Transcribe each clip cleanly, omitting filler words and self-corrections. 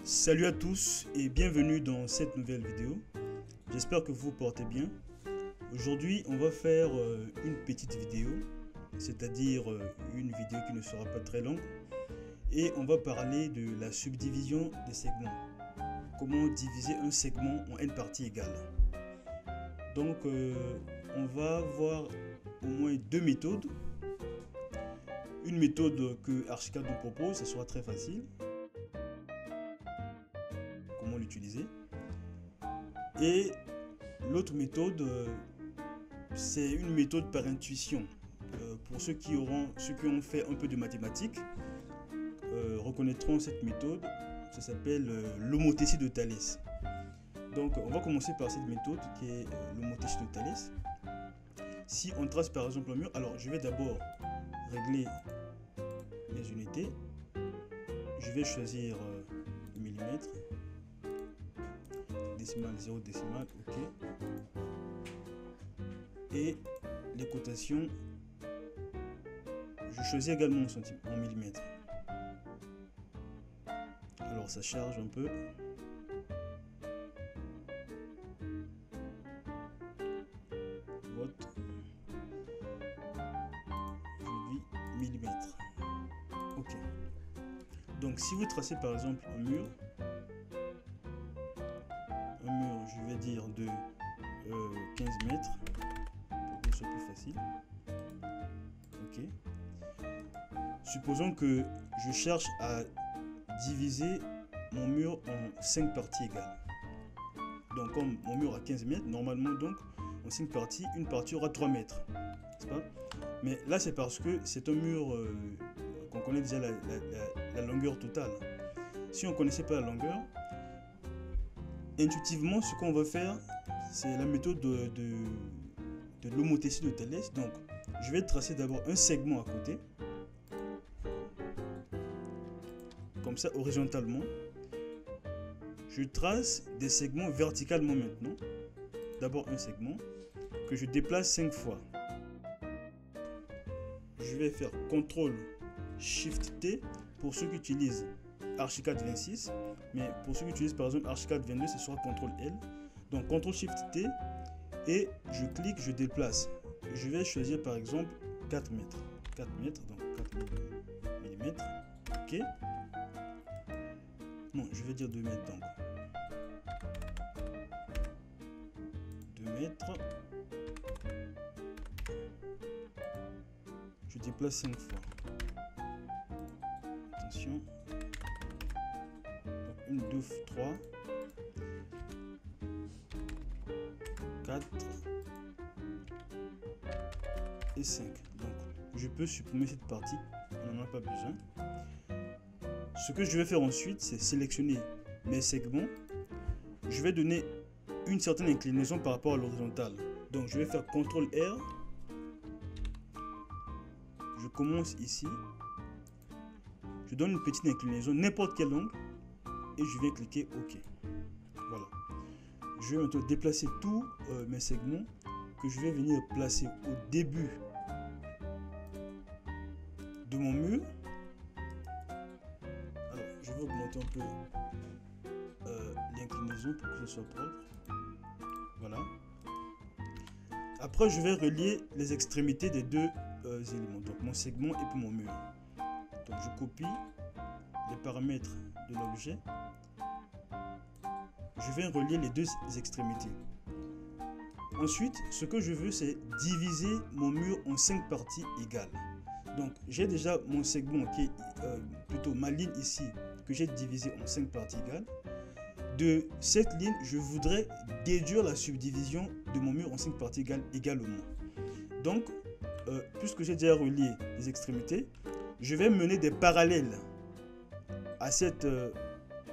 Salut à tous et bienvenue dans cette nouvelle vidéo. J'espère que vous vous portez bien. Aujourd'hui, on va faire une petite vidéo, c'est-à-dire une vidéo qui ne sera pas très longue. Et on va parler de la subdivision des segments. Comment diviser un segment en n parties égales. Donc, on va voir au moins deux méthodes. Une méthode que Archicad nous propose, ce sera très facile. Comment l'utiliser. Et l'autre méthode, c'est une méthode par intuition. Pour ceux qui ont fait un peu de mathématiques, reconnaîtront cette méthode. Ça s'appelle l'homothétie de Thalès. Donc on va commencer par cette méthode qui est l'homothétie de Thalès. Si on trace par exemple un mur, alors je vais d'abord régler les unités. Je vais choisir millimètres, décimale, 0 décimale, ok. Et les cotations, je choisis également en millimètres. Alors ça charge un peu. Vote. Je dis millimètres. Ok. Donc si vous tracez par exemple un mur, je vais dire de 15 mètres pour que ce soit plus facile. Ok. Supposons que je cherche à diviser mon mur en 5 parties égales. Donc comme mon mur a 15 mètres, normalement donc en 5 parties, une partie aura 3 mètres. N'est-ce pas? Mais là c'est parce que c'est un mur qu'on connaît déjà la longueur totale. Si on ne connaissait pas la longueur, intuitivement ce qu'on va faire, c'est la méthode de l'homothétie de Thalès. Donc je vais tracer d'abord un segment à côté. Comme ça, horizontalement. Je trace des segments verticalement maintenant. D'abord un segment que je déplace 5 fois. Je vais faire CTRL SHIFT T pour ceux qui utilisent Archicad 26. Mais pour ceux qui utilisent par exemple Archicad 22, ce sera CTRL L. Donc CTRL SHIFT T et je clique, je déplace. Je vais choisir par exemple 4 mètres. 4 mètres, donc 4 mm. Ok. Non, je vais dire 2 mètres donc. 2 mètres. Je déplace 5 fois. Attention. Donc 1, 2, 3. 4. Et 5. Donc, je peux supprimer cette partie. On n'en a pas besoin. Ce que je vais faire ensuite, c'est sélectionner mes segments. Je vais donner une certaine inclinaison par rapport à l'horizontale. Donc je vais faire CTRL R. Je commence ici. Je donne une petite inclinaison, n'importe quel angle. Et je viens cliquer OK. Voilà. Je vais maintenant déplacer tous mes segments que je vais venir placer au début de mon mur. Je vais augmenter un peu l'inclinaison pour que ce soit propre. Voilà. Après, je vais relier les extrémités des deux éléments. Donc, mon segment et puis mon mur. Donc, je copie les paramètres de l'objet. Je vais relier les deux extrémités. Ensuite, ce que je veux, c'est diviser mon mur en 5 parties égales. Donc, j'ai déjà mon segment qui est plutôt ma ligne ici, que j'ai divisé en 5 parties égales. De cette ligne, je voudrais déduire la subdivision de mon mur en 5 parties égales également. Donc, puisque j'ai déjà relié les extrémités, je vais mener des parallèles à cette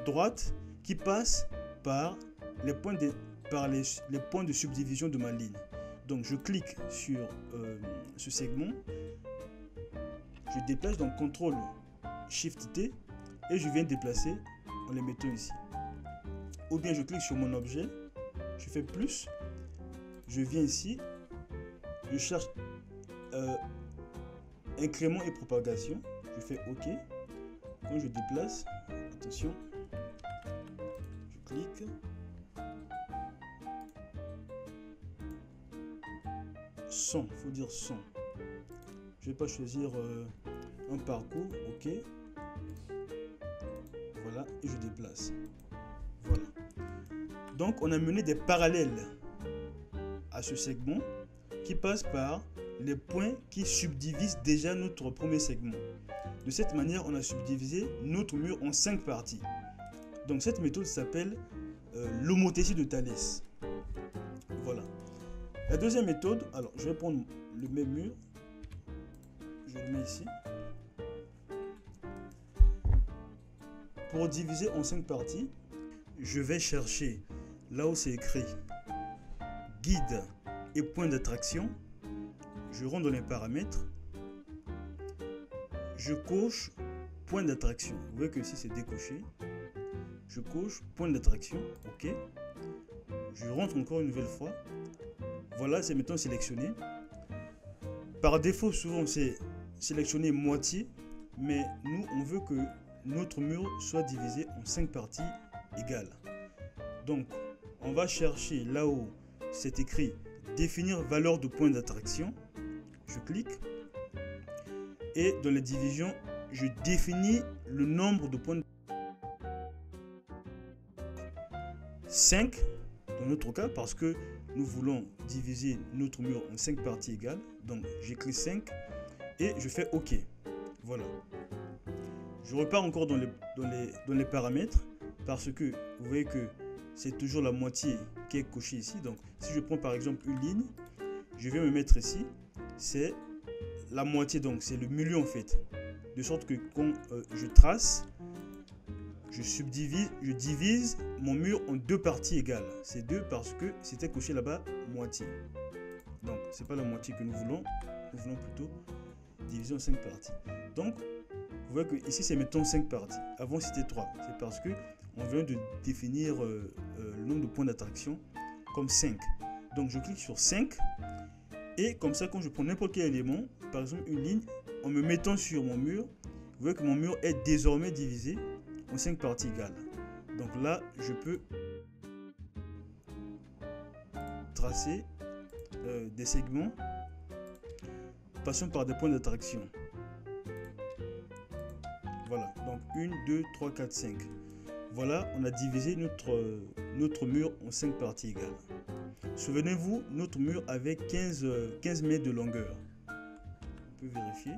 droite qui passe par les points de subdivision de ma ligne. Donc, je clique sur ce segment. Je déplace donc CTRL SHIFT T et je viens déplacer en les mettant ici. Ou bien je clique sur mon objet, je fais plus, je viens ici, je cherche incrément et propagation, je fais OK. Quand je déplace, attention, clique. Son, il faut dire son. Je vais pas choisir un parcours, ok. Voilà, et je déplace. Voilà. Donc on a mené des parallèles à ce segment qui passe par les points qui subdivisent déjà notre premier segment. De cette manière, on a subdivisé notre mur en 5 parties. Donc cette méthode s'appelle l'homothétie de Thalès. Voilà. La deuxième méthode, alors je vais prendre le même mur, je le mets ici. Pour diviser en 5 parties, je vais chercher là où c'est écrit guide et point d'attraction. Je rentre dans les paramètres. Je coche point d'attraction. Vous voyez que ici c'est décoché. Je coche point d'attraction. OK. Je rentre encore une nouvelle fois. Voilà, c'est maintenant sélectionné. Par défaut, souvent c'est sélectionné moitié. Mais nous, on veut que notre mur soit divisé en 5 parties égales. Donc, on va chercher là où c'est écrit définir valeur de point d'attraction. Je clique. Et dans les divisions, je définis le nombre de points. 5 dans notre cas, parce que nous voulons diviser notre mur en 5 parties égales. Donc, j'écris 5 et je fais OK. Voilà. Je repars encore dans les paramètres parce que vous voyez que c'est toujours la moitié qui est cochée ici. Donc, si je prends par exemple une ligne, je vais me mettre ici. C'est la moitié, donc c'est le milieu en fait. De sorte que quand je trace, je divise mon mur en 2 parties égales. C'est 2 parce que c'était coché là-bas moitié. Donc, c'est pas la moitié que nous voulons. Nous voulons plutôt diviser en 5 parties. Donc, vous voyez que ici c'est maintenant 5 parties. Avant c'était 3. C'est parce que on vient de définir le nombre de points d'attraction comme 5. Donc je clique sur 5 et comme ça quand je prends n'importe quel élément, par exemple une ligne, en me mettant sur mon mur, vous voyez que mon mur est désormais divisé en 5 parties égales. Donc là je peux tracer des segments passant par des points d'attraction. Voilà, donc 1, 2, 3, 4, 5. Voilà, on a divisé notre mur en 5 parties égales. Souvenez-vous, notre mur avait 15 mètres de longueur. On peut vérifier.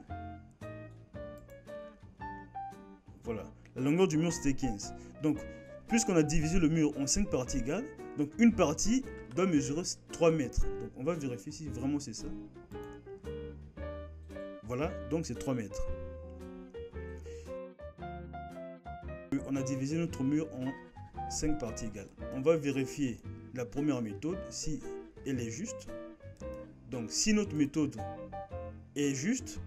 Voilà, la longueur du mur c'était 15. Donc, puisqu'on a divisé le mur en 5 parties égales, donc une partie doit mesurer 3 mètres. Donc, on va vérifier si vraiment c'est ça. Voilà, donc c'est 3 mètres. On a divisé notre mur en 5 parties égales. On va vérifier la première méthode si elle est juste. Donc si notre méthode est juste,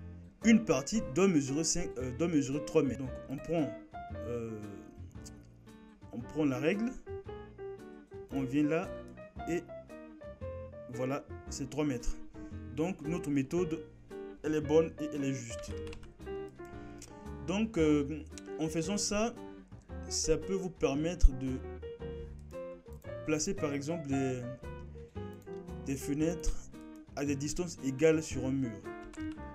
une partie doit mesurer 3 mètres. Donc on prend la règle, on vient là et voilà, c'est 3 mètres. Donc notre méthode, elle est bonne et elle est juste. Donc en faisant ça, ça peut vous permettre de placer par exemple des fenêtres à des distances égales sur un mur.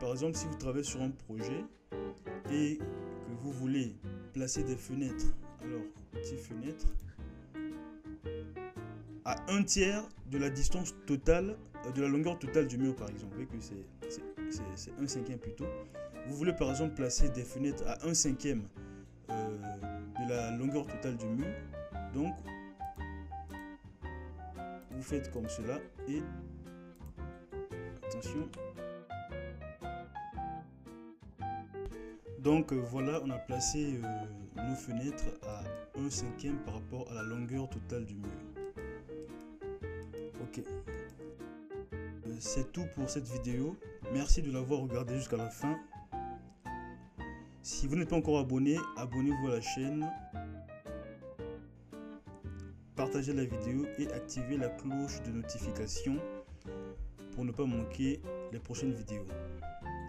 Par exemple, si vous travaillez sur un projet et que vous voulez placer des fenêtres, alors petites fenêtres, à 1/3 de la distance totale, de la longueur totale du mur par exemple. Vous voyez que c'est 1/5 plutôt. Vous voulez par exemple placer des fenêtres à 1/5 de la longueur totale du mur. Donc, vous faites comme cela et attention. Donc voilà, on a placé nos fenêtres à 1/5 par rapport à la longueur totale du mur. Ok. C'est tout pour cette vidéo. Merci de l'avoir regardé jusqu'à la fin. Si vous n'êtes pas encore abonné, abonnez-vous à la chaîne. Partagez la vidéo et activez la cloche de notification pour ne pas manquer les prochaines vidéos.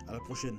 À la prochaine.